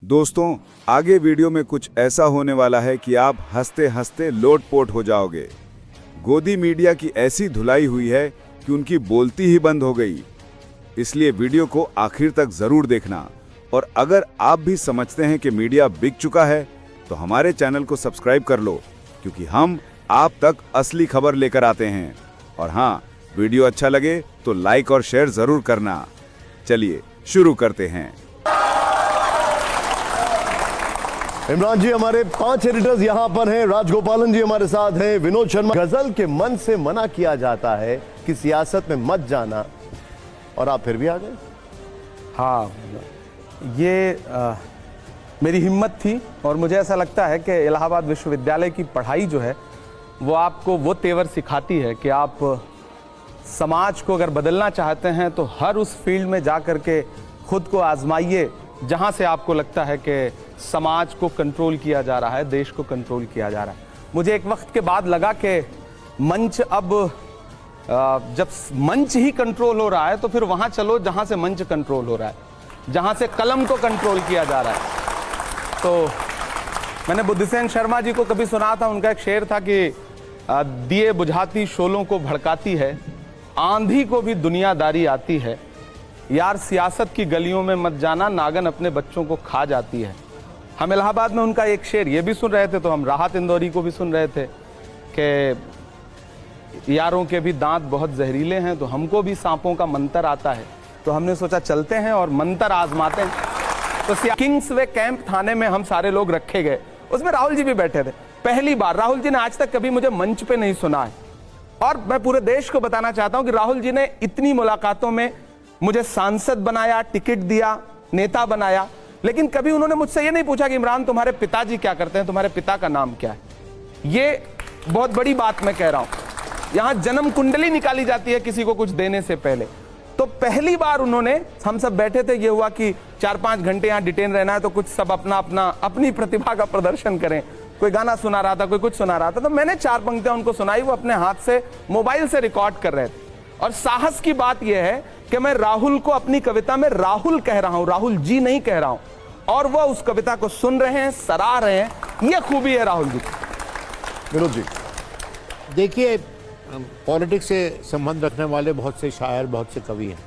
दोस्तों, आगे वीडियो में कुछ ऐसा होने वाला है कि आप हंसते हंसते लोटपोट हो जाओगे। गोदी मीडिया की ऐसी धुलाई हुई है कि उनकी बोलती ही बंद हो गई। इसलिए वीडियो को आखिर तक जरूर देखना। और अगर आप भी समझते हैं कि मीडिया बिक चुका है तो हमारे चैनल को सब्सक्राइब कर लो, क्योंकि हम आप तक असली खबर लेकर आते हैं। और हाँ, वीडियो अच्छा लगे तो लाइक और शेयर जरूर करना। चलिए शुरू करते हैं। इमरान जी, हमारे 5 एडिटर्स यहाँ पर हैं। राजगोपालन जी हमारे साथ हैं, विनोद शर्मा। गजल के मन से मना किया जाता है कि सियासत में मत जाना, और आप फिर भी आ गए। हाँ, ये मेरी हिम्मत थी और मुझे ऐसा लगता है कि इलाहाबाद विश्वविद्यालय की पढ़ाई जो है वो आपको वो तेवर सिखाती है कि आप समाज को अगर बदलना चाहते हैं तो हर उस फील्ड में जा कर के खुद को आजमाइए जहाँ से आपको लगता है कि समाज को कंट्रोल किया जा रहा है, देश को कंट्रोल किया जा रहा है। मुझे एक वक्त के बाद लगा कि मंच अब जब मंच ही कंट्रोल हो रहा है तो फिर वहाँ चलो जहाँ से मंच कंट्रोल हो रहा है, जहाँ से कलम को कंट्रोल किया जा रहा है। तो मैंने बुद्धिसेन शर्मा जी को कभी सुना था, उनका एक शेर था कि दिए बुझाती शोलों को भड़काती है, आंधी को भी दुनियादारी आती है, यार सियासत की गलियों में मत जाना, नागन अपने बच्चों को खा जाती है। हम इलाहाबाद में उनका एक शेर ये भी सुन रहे थे तो हम राहत इंदौरी को भी सुन रहे थे कि यारों के भी दांत बहुत जहरीले हैं, तो हमको भी सांपों का मंतर आता है। तो हमने सोचा चलते हैं और मंतर आजमाते हैं। तो किंग्स वे कैंप थाने में हम सारे लोग रखे गए, उसमें राहुल जी भी बैठे थे। पहली बार, राहुल जी ने आज तक कभी मुझे मंच पे नहीं सुना है, और मैं पूरे देश को बताना चाहता हूं कि राहुल जी ने इतनी मुलाकातों में मुझे सांसद बनाया, टिकट दिया, नेता बनाया, लेकिन कभी उन्होंने मुझसे ये नहीं पूछा कि इमरान तुम्हारे पिताजी क्या करते हैं, तुम्हारे पिता का नाम क्या है। ये बहुत बड़ी बात मैं कह रहा हूं। यहां जन्म कुंडली निकाली जाती है किसी को कुछ देने से पहले। तो पहली बार उन्होंने, हम सब बैठे थे, ये हुआ कि 4-5 घंटे यहां डिटेन रहना है तो कुछ सब अपनी प्रतिभा का प्रदर्शन करें। कोई गाना सुना रहा था, कोई कुछ सुना रहा था, तो मैंने 4 पंक्तियां उनको सुनाई। वो अपने हाथ से मोबाइल से रिकॉर्ड कर रहे थे। और साहस की बात यह है कि मैं राहुल को अपनी कविता में राहुल कह रहा हूं, राहुल जी नहीं कह रहा हूं, और वह उस कविता को सुन रहे हैं, सराह रहे हैं। यह खूबी है राहुल जी। विनोद जी, देखिए, पॉलिटिक्स से संबंध रखने वाले बहुत से शायर, बहुत से कवि हैं।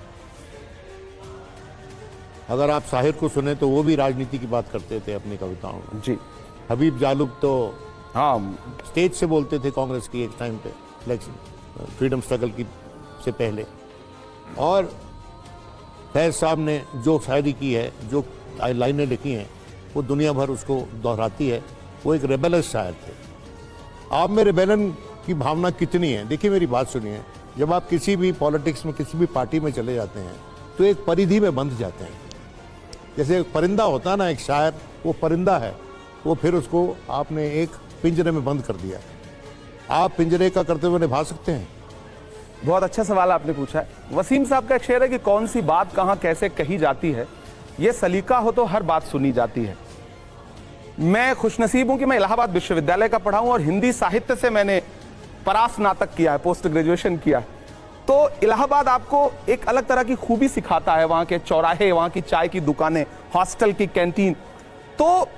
अगर आप साहिर को सुने तो वो भी राजनीति की बात करते थे अपनी कविताओं में जी। हबीब जालुब तो हाँ, स्टेज से बोलते थे कांग्रेस की एक टाइम पे, इलेक्शन फ्रीडम स्ट्रगल की से पहले। और फैज साहब ने जो शायरी की है, जो लाइनें लिखी हैं, वो दुनिया भर उसको दोहराती है। वो एक रेबेलस शायर थे। आप में रेबेलन की भावना कितनी है? देखिए, मेरी बात सुनिए। जब आप किसी भी पॉलिटिक्स में, किसी भी पार्टी में चले जाते हैं तो एक परिधि में बंध जाते हैं। जैसे एक परिंदा होता है ना, एक शायर, वो परिंदा है, वो फिर उसको आपने एक पिंजरे में बंद कर दिया। आप पिंजरे का कर्तव्य निभा सकते हैं? बहुत अच्छा सवाल आपने पूछा है। वसीम साहब का एक शेर है कि कौन सी बात कहां कैसे कही जाती है, यह सलीका हो तो हर बात सुनी जाती है। मैं खुशनसीब हूं कि मैं इलाहाबाद विश्वविद्यालय का पढ़ा हूं और हिंदी साहित्य से मैंने परास्नातक किया है, पोस्ट ग्रेजुएशन किया है। तो इलाहाबाद आपको एक अलग तरह की खूबी सिखाता है। वहां के चौराहे, वहां की चाय की दुकानें, हॉस्टल की कैंटीन। तो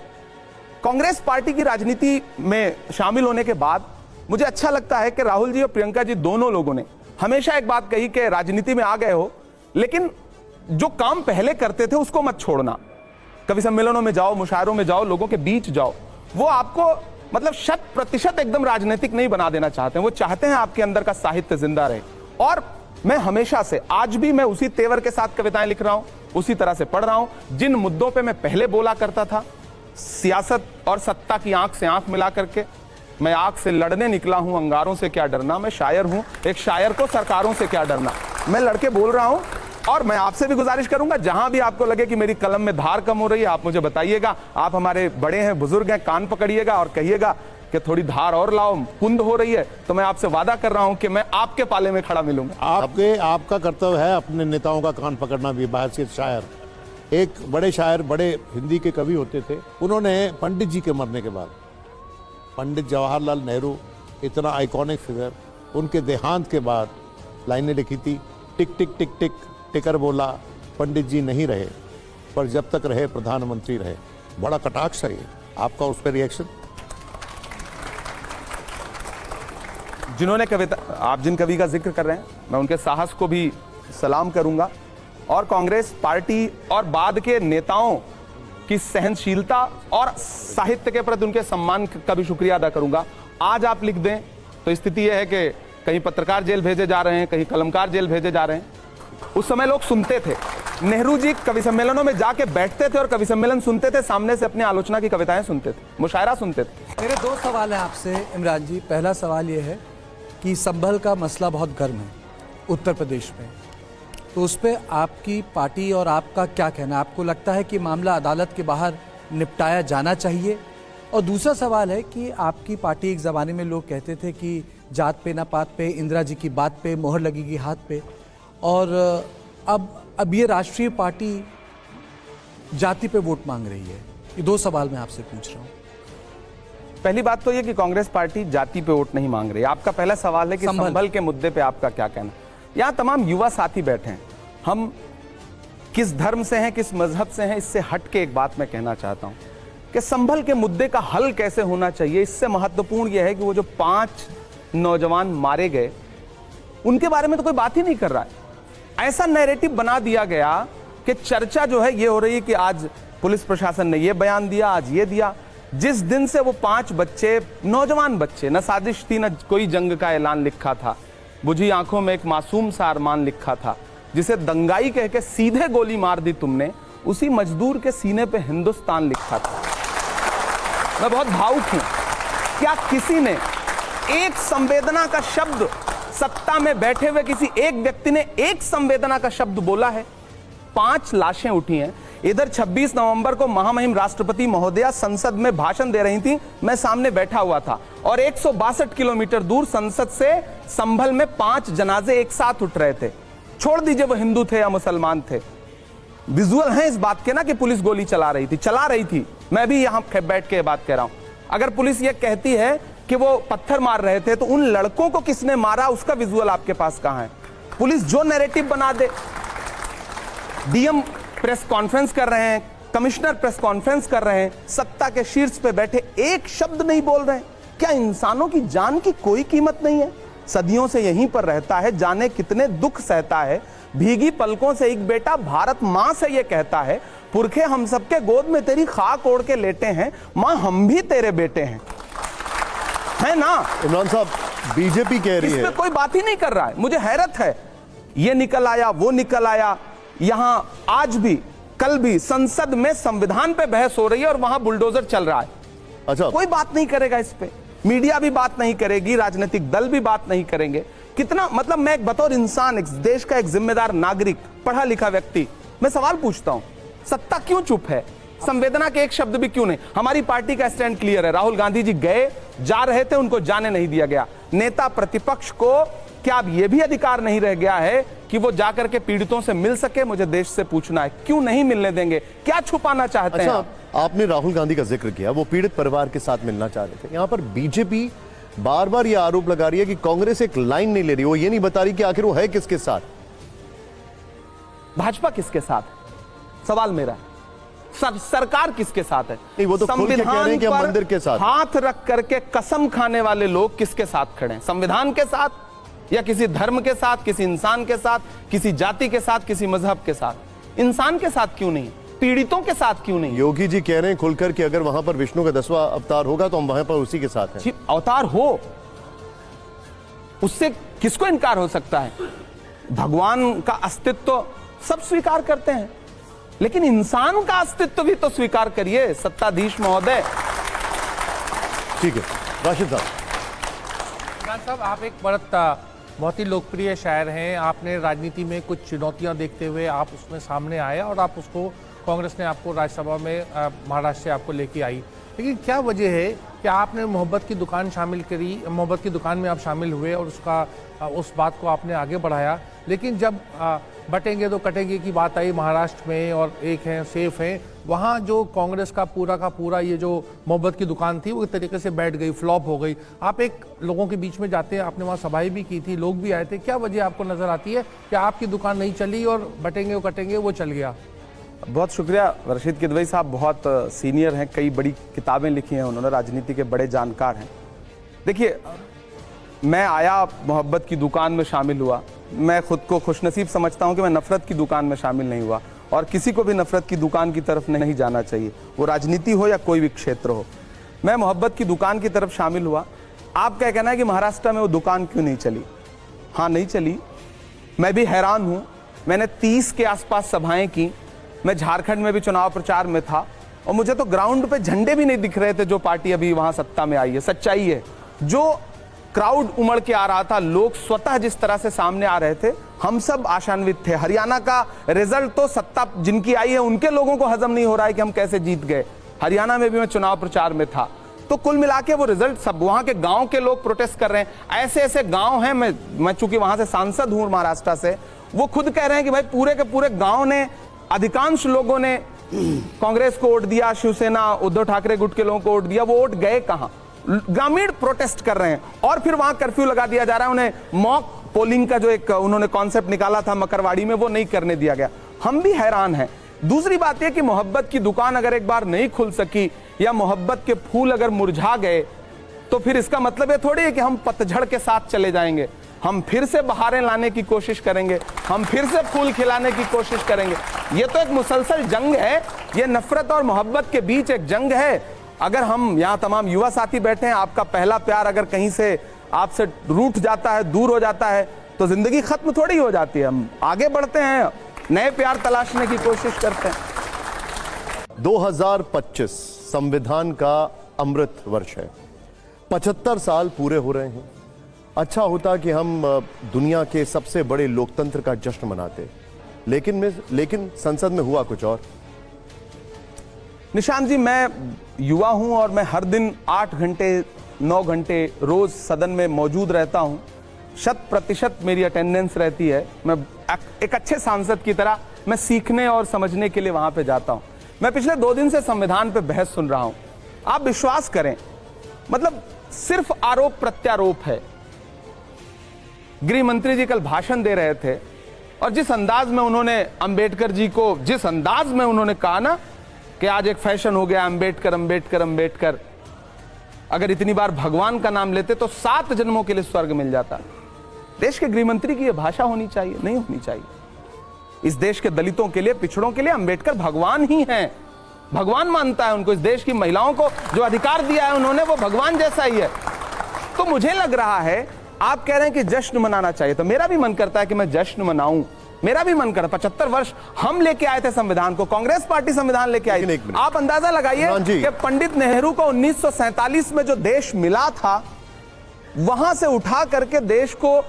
कांग्रेस पार्टी की राजनीति में शामिल होने के बाद मुझे अच्छा लगता है कि राहुल जी और प्रियंका जी दोनों लोगों ने हमेशा एक बात कही कि राजनीति में आ गए हो, लेकिन जो काम पहले करते थे उसको मत छोड़ना। कवि सम्मेलनों में जाओ, मुशायरों में जाओ, लोगों के बीच जाओ। वो आपको मतलब 100% एकदम राजनीतिक नहीं बना देना चाहते हैं। वो चाहते हैं आपके अंदर का साहित्य जिंदा रहे। और मैं हमेशा से, आज भी मैं उसी तेवर के साथ कविताएं लिख रहा हूं, उसी तरह से पढ़ रहा हूं। जिन मुद्दों पे मैं पहले बोला करता था, सियासत और सत्ता की आंख से आंख मिला करके, मैं आंख से लड़ने निकला हूं, अंगारों से क्या डरना। मैं शायर हूं, एक शायर को सरकारों से क्या डरना। मैं लड़के बोल रहा हूं। और मैं आपसे भी गुजारिश करूंगा, जहां भी आपको लगे कि मेरी कलम में धार कम हो रही है, आप मुझे बताइएगा। आप हमारे बड़े हैं, बुजुर्ग हैं, कान पकड़िएगा और कहिएगा कि थोड़ी धार और लाओ, कुंद हो रही है। तो मैं आपसे वादा कर रहा हूं कि मैं आपके पाले में खड़ा मिलूंगा। आपका कर्तव्य है अपने नेताओं का कान पकड़ना भी। बहैसियत शायर, एक बड़े शायर, बड़े हिंदी के कवि होते थे, उन्होंने पंडित जी के मरने के बाद, पंडित जवाहरलाल नेहरू, इतना आइकॉनिक फिगर, उनके देहांत के बाद लाइनें लिखी थी। टिक टिक टिक टिक टिकर बोला, पंडित जी नहीं रहे, पर जब तक रहे प्रधानमंत्री रहे। बड़ा कटाक्ष है ये, आपका उस पर रिएक्शन? जिन्होंने कविता, आप जिन कवि का जिक्र कर रहे हैं, मैं उनके साहस को भी सलाम करूंगा और कांग्रेस पार्टी और बाद के नेताओं की सहनशीलता और साहित्य के प्रति उनके सम्मान का भी शुक्रिया अदा करूंगा। आज आप लिख दें तो स्थिति यह है कि कहीं पत्रकार जेल भेजे जा रहे हैं, कहीं कलमकार जेल भेजे जा रहे हैं। उस समय लोग सुनते थे, नेहरू जी कवि सम्मेलनों में जाके बैठते थे और कवि सम्मेलन सुनते थे, सामने से अपनी आलोचना की कविताएं सुनते थे, मुशायरा सुनते थे। मेरे दो सवाल हैं आपसे इमरान जी। पहला सवाल ये है कि संभल का मसला बहुत गर्म है उत्तर प्रदेश में, तो उस पर आपकी पार्टी और आपका क्या कहना है? आपको लगता है कि मामला अदालत के बाहर निपटाया जाना चाहिए? और दूसरा सवाल है कि आपकी पार्टी एक ज़माने में लोग कहते थे कि जात पे ना पात पे, इंदिरा जी की बात पे मोहर लगेगी हाथ पे, और अब ये राष्ट्रीय पार्टी जाति पे वोट मांग रही है। ये दो सवाल मैं आपसे पूछ रहा हूँ। पहली बात तो ये कि कांग्रेस पार्टी जाति पे वोट नहीं मांग रही। आपका पहला सवाल है कि संभल के मुद्दे पे आपका क्या कहना? यहाँ तमाम युवा साथी बैठे हैं, हम किस धर्म से हैं, किस मजहब से हैं, इससे हट के एक बात मैं कहना चाहता हूँ कि संभल के मुद्दे का हल कैसे होना चाहिए। इससे महत्वपूर्ण यह है कि वो जो 5 नौजवान मारे गए उनके बारे में तो कोई बात ही नहीं कर रहा है। ऐसा नैरेटिव बना दिया गया कि चर्चा जो है ये हो रही है कि आज पुलिस प्रशासन ने ये बयान दिया, आज ये दिया। जिस दिन से वो 5 बच्चे, नौजवान बच्चे, न साजिश थी न कोई जंग का ऐलान लिखा था, बुझी आंखों में एक मासूम सा अरमान लिखा था, जिसे दंगाई कह के सीधे गोली मार दी तुमने, उसी मजदूर के सीने पे हिंदुस्तान लिखा था। मैं बहुत भावुक हूं। क्या किसी ने एक संवेदना का शब्द, सत्ता में बैठे हुए किसी एक व्यक्ति ने एक संवेदना का शब्द बोला है? 5 लाशें उठी हैं। इधर 26 नवंबर को महामहिम राष्ट्रपति महोदया संसद में भाषण दे रही थी, मैं सामने बैठा हुआ था, और 162 किलोमीटर दूर संसद से संभल में 5 जनाजे एक साथ उठ रहे थे। छोड़ दीजिए वो हिंदू थे या मुसलमान थे, विजुअल है इस बात के ना कि पुलिस गोली चला रही थी। मैं भी यहां बैठ के बात कह रहा हूं। अगर पुलिस ये कहती है कि वो पत्थर मार रहे थे, तो उन लड़कों को किसने मारा उसका विजुअल आपके पास कहां है? पुलिस जो नैरेटिव बना दे, डीएम प्रेस कॉन्फ्रेंस कर रहे हैं, कमिश्नर प्रेस कॉन्फ्रेंस कर रहे हैं, सत्ता के शीर्ष पे बैठे एक शब्द नहीं बोल रहे हैं। क्या इंसानों की जान की कोई कीमत नहीं है? सदियों से यहीं पर रहता है, जाने कितने दुख सहता है। भीगी पलकों से एक बेटा भारत मां से ये कहता है, पुरखे हम सबके गोद में तेरी खाक ओढ़ के लेटे हैं, मां हम भी तेरे बेटे हैं, है ना? इमरान साहब, बीजेपी कह रही है, इसमें कोई बात ही नहीं कर रहा है। मुझे हैरत है, ये निकल आया, वो निकल आया। यहां आज भी, कल भी संसद में संविधान पे बहस हो रही है और वहां बुलडोजर चल रहा है। अच्छा, कोई बात नहीं करेगा इस पे, मीडिया भी बात नहीं करेगी, राजनीतिक दल भी बात नहीं करेंगे। कितना, मतलब मैं एक बतौर इंसान, एक देश का एक जिम्मेदार नागरिक, पढ़ा लिखा व्यक्ति, मैं सवाल पूछता हूं, सत्ता क्यों चुप है? संवेदना के एक शब्द भी क्यों नहीं? हमारी पार्टी का स्टैंड क्लियर है। राहुल गांधी जी जा रहे थे, उनको जाने नहीं दिया गया। नेता प्रतिपक्ष को क्या अब यह भी अधिकार नहीं रह गया है कि वो जाकर के पीड़ितों से मिल सके? मुझे देश से पूछना है, क्यों नहीं मिलने देंगे? क्या छुपाना चाहते हैं? आपने राहुल गांधी का जिक्र किया, वो पीड़ित परिवार के साथ मिलना चाह रहे थे। यहां पर बीजेपी बार बार यह आरोप लगा रही है कि कांग्रेस एक लाइन नहीं ले रही, वो ये नहीं बता रही कि आखिर वो है किसके साथ। भाजपा किसके साथ? सवाल मेरा, सरकार किसके साथ है? नहीं, वो तो खुल के कह रहे हैं कि हम मंदिर के साथ। हाथ रख करके कसम खाने वाले लोग किसके साथ खड़े हैं? संविधान के साथ, या किसी धर्म के साथ, किसी इंसान के साथ, किसी जाति के साथ, किसी मजहब के साथ? इंसान के साथ क्यों नहीं? पीड़ितों के साथ क्यों नहीं? योगी जी कह रहे हैं खुलकर कि अगर वहां पर विष्णु का 10वां अवतार होगा तो हम वहां पर उसी के साथ हैं। अवतार हो, उससे किसको इनकार हो सकता है? भगवान का अस्तित्व सब स्वीकार करते हैं, लेकिन इंसान का अस्तित्व भी तो स्वीकार करिए सत्ताधीश महोदय। ठीक है, राशिद साहब। इमरान साहब, आप एक बहुत ही लोकप्रिय शायर हैं। आपने राजनीति में कुछ चुनौतियां देखते हुए आप उसमें सामने आए और आप उसको, कांग्रेस ने आपको राज्यसभा में महाराष्ट्र से आपको लेके आई। लेकिन क्या वजह है कि आपने मोहब्बत की दुकान शामिल करी, मोहब्बत की दुकान में आप शामिल हुए और उस बात को आपने आगे बढ़ाया, लेकिन जब बटेंगे तो कटेंगे की बात आई महाराष्ट्र में और एक है सेफ है, वहाँ जो कांग्रेस का पूरा ये जो मोहब्बत की दुकान थी वो एक तरीके से बैठ गई, फ्लॉप हो गई। आप एक लोगों के बीच में जाते हैं, आपने वहाँ सभाएं भी की थी, लोग भी आए थे, क्या वजह आपको नजर आती है कि आपकी दुकान नहीं चली और बटेंगे वो कटेंगे वो चल गया? बहुत शुक्रिया रशीद किदवई साहब, बहुत सीनियर हैं, कई बड़ी किताबें लिखी हैं उन्होंने, राजनीति के बड़े जानकार हैं। देखिए, मैं आया, मोहब्बत की दुकान में शामिल हुआ। मैं खुद को खुशनसीब समझता हूं कि मैं नफरत की दुकान में शामिल नहीं हुआ, और किसी को भी नफरत की दुकान की तरफ नहीं जाना चाहिए, वो राजनीति हो या कोई भी क्षेत्र हो। मैं मोहब्बत की दुकान की तरफ शामिल हुआ। आप क्या कहना है कि महाराष्ट्र में वो दुकान क्यों नहीं चली? हाँ, नहीं चली। मैं भी हैरान हूं। मैंने 30 के आसपास सभाएं की। मैं झारखंड में भी चुनाव प्रचार में था, और मुझे तो ग्राउंड पे झंडे भी नहीं दिख रहे थे जो पार्टी अभी वहां सत्ता में आई है। सच्चाई है, जो क्राउड उमड़ के आ रहा था, लोग स्वतः जिस तरह से सामने आ रहे थे, हम सब आशान्वित थे। हरियाणा का रिजल्ट तो सत्ता जिनकी आई है उनके लोगों को हजम नहीं हो रहा है कि हम कैसे जीत गए। हरियाणा में भी मैं चुनाव प्रचार में था। तो कुल मिला के वो रिजल्ट, सब वहां के गांव के लोग प्रोटेस्ट कर रहे हैं। ऐसे ऐसे गांव हैं, मैं चूंकि वहां से सांसद हूं महाराष्ट्र से, वो खुद कह रहे हैं कि भाई पूरे के पूरे गांव ने, अधिकांश लोगों ने कांग्रेस को वोट दिया, शिवसेना उद्धव ठाकरे गुट के लोगों को वोट दिया। वो वोट गए कहां? ग्रामीण प्रोटेस्ट कर रहे हैं, और फिर वहां कर्फ्यू लगा दिया जा रहा है। उन्हें मॉक पोलिंग का जो एक उन्होंने कॉन्सेप्ट निकाला था मकरवाड़ी में, वो नहीं करने दिया गया। हम भी हैरान हैं। दूसरी बात यह कि मोहब्बत की दुकान अगर एक बार नहीं खुल सकी, या मोहब्बत के फूल अगर मुरझा गए, तो फिर इसका मतलब ये थोड़ी है कि हम पतझड़ के साथ चले जाएंगे। हम फिर से बहारें लाने की कोशिश करेंगे, हम फिर से फूल खिलाने की कोशिश करेंगे। ये तो एक मुसलसल जंग है, ये नफरत और मोहब्बत के बीच एक जंग है। अगर हम यहाँ तमाम युवा साथी बैठे हैं, आपका पहला प्यार अगर कहीं से आपसे रूठ जाता है, दूर हो जाता है, तो जिंदगी खत्म थोड़ी हो जाती है। हम आगे बढ़ते हैं, नए प्यार तलाशने की कोशिश करते हैं। 2025 संविधान का अमृत वर्ष है। 75 साल पूरे हो रहे हैं। अच्छा होता कि हम दुनिया के सबसे बड़े लोकतंत्र का जश्न मनाते, लेकिन संसद में हुआ कुछ और। निशांत जी, मैं युवा हूं और मैं हर दिन 8 घंटे 9 घंटे रोज सदन में मौजूद रहता हूं। 100% मेरी अटेंडेंस रहती है। मैं एक अच्छे सांसद की तरह मैं सीखने और समझने के लिए वहां पे जाता हूं। मैं पिछले 2 दिन से संविधान पे बहस सुन रहा हूं। आप विश्वास करें, मतलब सिर्फ आरोप प्रत्यारोप है। गृह मंत्री जी कल भाषण दे रहे थे, और जिस अंदाज में उन्होंने अंबेडकर जी को, जिस अंदाज में उन्होंने कहा ना कि आज एक फैशन हो गया अंबेडकर अंबेडकर अंबेडकर, अगर इतनी बार भगवान का नाम लेते तो 7 जन्मों के लिए स्वर्ग मिल जाता। देश के गृह मंत्री की यह भाषा होनी चाहिए? नहीं होनी चाहिए। इस देश के दलितों के लिए, पिछड़ों के लिए अंबेडकर भगवान ही हैं। भगवान मानता है उनको। इस देश की महिलाओं को जो अधिकार दिया है उन्होंने, वो भगवान जैसा ही है। तो मुझे लग रहा है, आप कह रहे हैं कि जश्न मनाना चाहिए, तो मेरा भी मन करता है कि मैं जश्न मनाऊं। मेरा भी मन करता। 75 वर्ष हम लेके आए थे संविधान को, कांग्रेस पार्टी संविधान लेके आई। आप अंदाजा लगाइए कि पंडित नेहरू को 1947 में जो देश मिला था, वहां से उठा करके देश को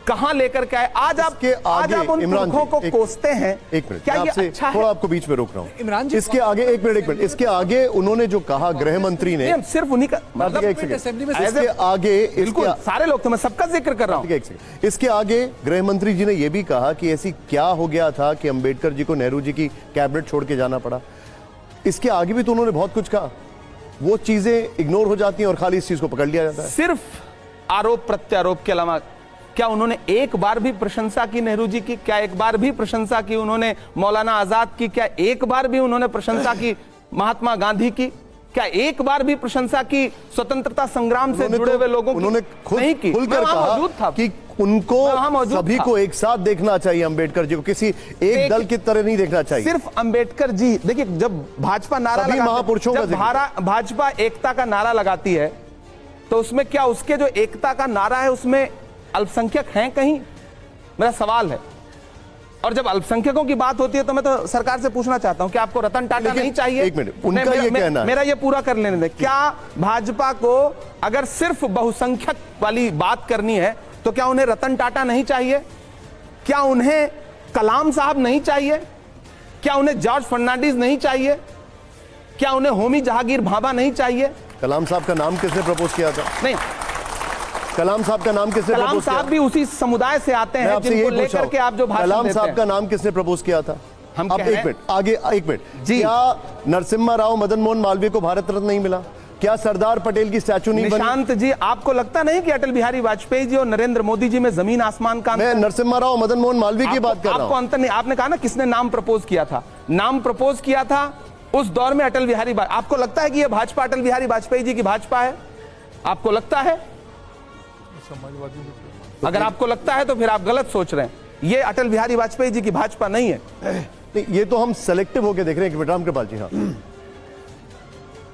कहां लेकर के आए। आज आप उन पुरखों को कोसते हैं। एक मिनट, क्या ये अच्छा है? थोड़ा आपको बीच में रोक रहा हूं इमरान जी, इसके आगे एक मिनट, इसके आगे उन्होंने जो कहा गृह मंत्री ने, सिर्फ उन्हीं का मतलब इसके आगे, बिल्कुल सारे लोग, तो मैं सबका जिक्र कर रहा हूं। इसके आगे गृह मंत्री जी ने यह भी कहा कि ऐसी क्या हो गया था कि अंबेडकर जी को नेहरू जी की कैबिनेट छोड़ के जाना पड़ा। इसके आगे भी तो उन्होंने बहुत कुछ कहा। वो चीजें इग्नोर हो जाती हैं और खाली इस चीज को पकड़ लिया जाता है। सिर्फ आरोप प्रत्यारोप के अलावा क्या उन्होंने एक बार भी प्रशंसा की नेहरू जी की? क्या एक बार भी प्रशंसा की उन्होंने मौलाना आजाद की? क्या एक बार भी उन्होंने प्रशंसा की महात्मा गांधी की? क्या एक बार भी प्रशंसा की स्वतंत्रता संग्राम से जुड़े हुए लोगों की? उन्होंने खुद नहीं की। खुलकर कहा कि उनको सभी को एक साथ देखना चाहिए। अंबेडकर जी को किसी एक दल की तरह नहीं देखना चाहिए। सिर्फ अंबेडकर जी, देखिए, जब भाजपा नारा महापुरुषों का भाजपा एकता का नारा लगाती है, तो उसमें क्या उसके जो एकता का नारा है उसमें अल्पसंख्यक हैं कहीं? मेरा सवाल है। और जब अल्पसंख्यकों की बात होती है तो मैं तो सरकार से पूछना चाहता हूं कि आपको रतन टाटा नहीं चाहिए? एक मिनट, उनका ये कहना है। मेरा ये पूरा कर लेने दें। क्या भाजपा को अगर सिर्फ बहुसंख्यक वाली बात करनी है तो क्या उन्हें रतन टाटा नहीं चाहिए? क्या उन्हें कलाम साहब नहीं चाहिए? क्या उन्हें जॉर्ज फर्नांडिस नहीं चाहिए? क्या उन्हें होमी जहांगीर भाभा नहीं चाहिए? कलाम साहब का नाम किसने प्रपोज किया था? नहीं, कलाम साहब का नाम किसने प्रपोज किया? कलाम साहब भी उसी समुदाय से आते हैं जिनको लेकर के आप जो भाषण देते हैं। कलाम साहब का नाम किसने प्रपोज किया था? हम अब एक मिनट आगे, एक मिनट जी। क्या नरसिम्हा राव मदन मोहन मालवीय को भारत रत्न नहीं मिला? क्या सरदार पटेल की स्टैचू नहीं बनी? निशांत जी, आपको लगता नहीं कि अटल बिहारी वाजपेयी जी और नरेंद्र मोदी जी में जमीन आसमान का? मैं नरसिम्हा राव मदन मोहन मालवीय की बात कर रहा हूं। आपको अंतर नहीं। आपने कहा ना किसने नाम प्रपोज किया था। नाम प्रपोज किया था उस दौर में अटल बिहारी आपको लगता है कि यह भाजपा अटल बिहारी वाजपेयी जी की भाजपा है? आपको लगता है? अगर आपको लगता है तो फिर आप गलत सोच रहे हैं। ये अटल बिहारी वाजपेयी जी की भाजपा नहीं है। नहीं, ये तो हम सेलेक्टिव होके देख रहे हैं कि राम कृपाल जी। हाँ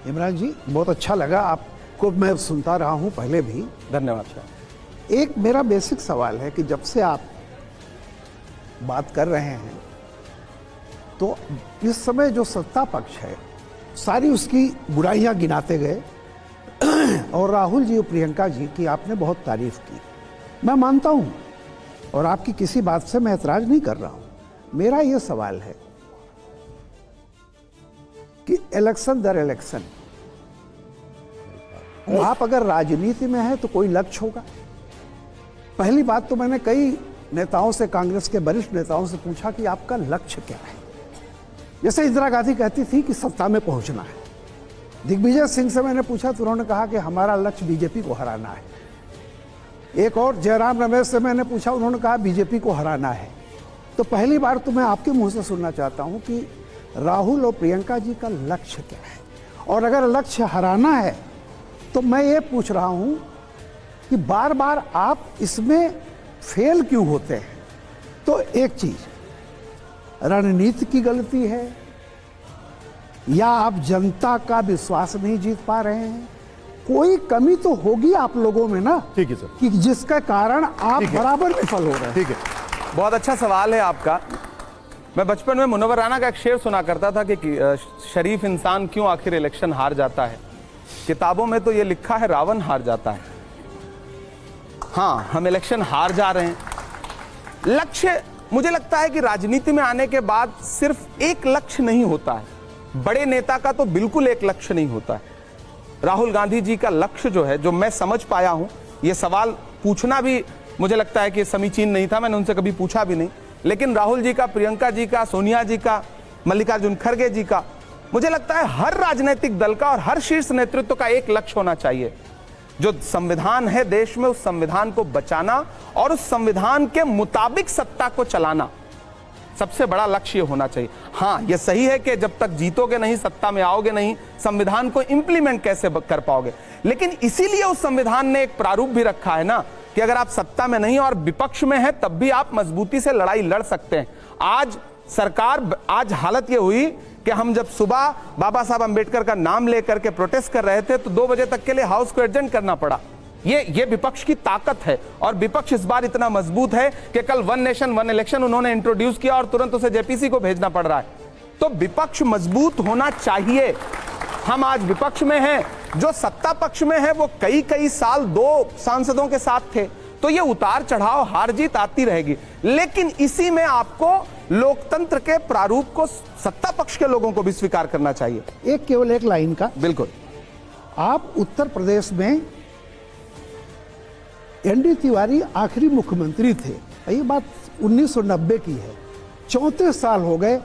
इमरान जी, बहुत अच्छा लगा, आपको मैं सुनता रहा हूं पहले भी। धन्यवाद साहब। एक मेरा बेसिक सवाल है कि जब से आप बात कर रहे हैं तो इस समय जो सत्ता पक्ष है सारी उसकी बुराइयां गिनाते गए और राहुल जी और प्रियंका जी की आपने बहुत तारीफ की, मैं मानता हूं और आपकी किसी बात से मैं ऐतराज नहीं कर रहा हूं। मेरा यह सवाल है कि इलेक्शन दर इलेक्शन आप अगर राजनीति में हैं तो कोई लक्ष्य होगा। पहली बात तो मैंने कई नेताओं से, कांग्रेस के वरिष्ठ नेताओं से पूछा कि आपका लक्ष्य क्या है। जैसे इंदिरा गांधी कहती थी कि सत्ता में पहुंचना है, दिग्विजय सिंह से मैंने पूछा तो उन्होंने कहा कि हमारा लक्ष्य बीजेपी को हराना है। एक और जयराम रमेश से मैंने पूछा, उन्होंने कहा बीजेपी को हराना है। तो पहली बार तो मैं आपके मुंह से सुनना चाहता हूं कि राहुल और प्रियंका जी का लक्ष्य क्या है, और अगर लक्ष्य हराना है तो मैं ये पूछ रहा हूं कि बार बार आप इसमें फेल क्यों होते हैं। तो एक चीज रणनीति की गलती है या आप जनता का विश्वास नहीं जीत पा रहे हैं, कोई कमी तो होगी आप लोगों में ना। ठीक है सर, कि जिसका कारण आप ठीक है। बराबर विफल हो रहे हैं। ठीक है। बहुत अच्छा सवाल है आपका। मैं बचपन में मुनव्वर राना का एक शेर सुना करता था कि शरीफ इंसान क्यों आखिर इलेक्शन हार जाता है। किताबों में तो ये लिखा है रावण हार जाता है। हाँ, हम इलेक्शन हार जा रहे हैं। लक्ष्य, मुझे लगता है कि राजनीति में आने के बाद सिर्फ एक लक्ष्य नहीं होता है। बड़े नेता का तो बिल्कुल एक लक्ष्य नहीं होता है। राहुल गांधी जी का लक्ष्य जो है, जो मैं समझ पाया हूं, ये सवाल पूछना भी मुझे लगता है कि समीचीन नहीं था, मैंने उनसे कभी पूछा भी नहीं, लेकिन राहुल जी का, प्रियंका जी का, सोनिया जी का, मल्लिकार्जुन खड़गे जी का, मुझे लगता है हर राजनीतिक दल का और हर शीर्ष नेतृत्व का एक लक्ष्य होना चाहिए। जो संविधान है देश में, उस संविधान को बचाना और उस संविधान के मुताबिक सत्ता को चलाना सबसे बड़ा लक्ष्य होना चाहिए। हाँ, यह सही है कि जब तक जीतोगे नहीं, सत्ता में आओगे नहीं, संविधान को इंप्लीमेंट कैसे कर पाओगे। लेकिन इसीलिए उस संविधान ने एक प्रारूप भी रखा है ना कि अगर आप सत्ता में नहीं और विपक्ष में है तब भी आप मजबूती से लड़ाई लड़ सकते हैं। आज हालत यह हुई कि हम जब सुबह बाबा साहब अंबेडकर का नाम लेकर के प्रोटेस्ट कर रहे थे तो 2 बजे तक के लिए हाउस को एडजर्न करना पड़ा। ये विपक्ष की ताकत है, और विपक्ष इस बार इतना मजबूत है कि कल 1 नेशन 1 इलेक्शन उन्होंने इंट्रोड्यूस किया और तुरंत उसे जेपीसी को भेजना पड़ रहा है। तो विपक्ष मजबूत होना चाहिए। हम आज विपक्ष में हैं, जो सत्ता पक्ष में है वो कई साल 2 सांसदों के साथ थे, तो ये उतार चढ़ाव, हार जीत आती रहेगी। लेकिन इसी में आपको लोकतंत्र के प्रारूप को सत्ता पक्ष के लोगों को भी स्वीकार करना चाहिए। एक केवल एक लाइन का, बिल्कुल। आप उत्तर प्रदेश में एनडी तिवारी आखिरी मुख्यमंत्री थे, ये बात 1990 की है। 34 साल हो गए,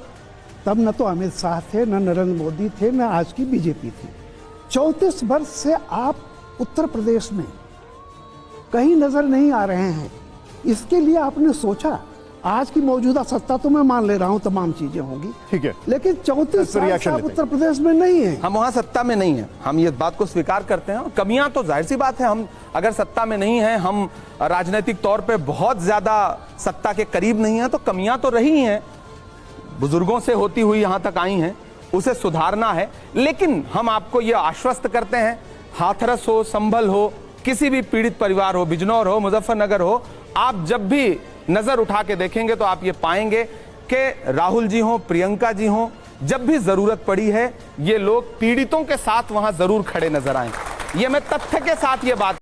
तब न तो अमित शाह थे, न नरेंद्र मोदी थे, न आज की बीजेपी थी। 34 वर्ष से आप उत्तर प्रदेश में कहीं नजर नहीं आ रहे हैं। इसके लिए आपने सोचा, आज की मौजूदा सत्ता तो मैं मान ले रहा हूं तमाम चीजें होंगी, ठीक है, लेकिन 34 साल से आप उत्तर प्रदेश में नहीं है। हम वहां सत्ता में नहीं है, हम ये बात को स्वीकार करते हैं। कमियां तो जाहिर सी बात है, हम अगर सत्ता में नहीं है, हम राजनीतिक तौर पे बहुत ज्यादा सत्ता के करीब नहीं है, तो कमियां तो रही हैं, बुजुर्गों से होती हुई यहां तक आई हैं, उसे सुधारना है। लेकिन हम आपको ये आश्वस्त करते हैं, हाथरस हो, संभल हो, किसी भी पीड़ित परिवार हो, बिजनौर हो, मुजफ्फरनगर हो, आप जब भी नजर उठा के देखेंगे तो आप ये पाएंगे कि राहुल जी हो, प्रियंका जी हो, जब भी जरूरत पड़ी है ये लोग पीड़ितों के साथ वहां जरूर खड़े नजर आए। ये मैं तथ्य के साथ ये बात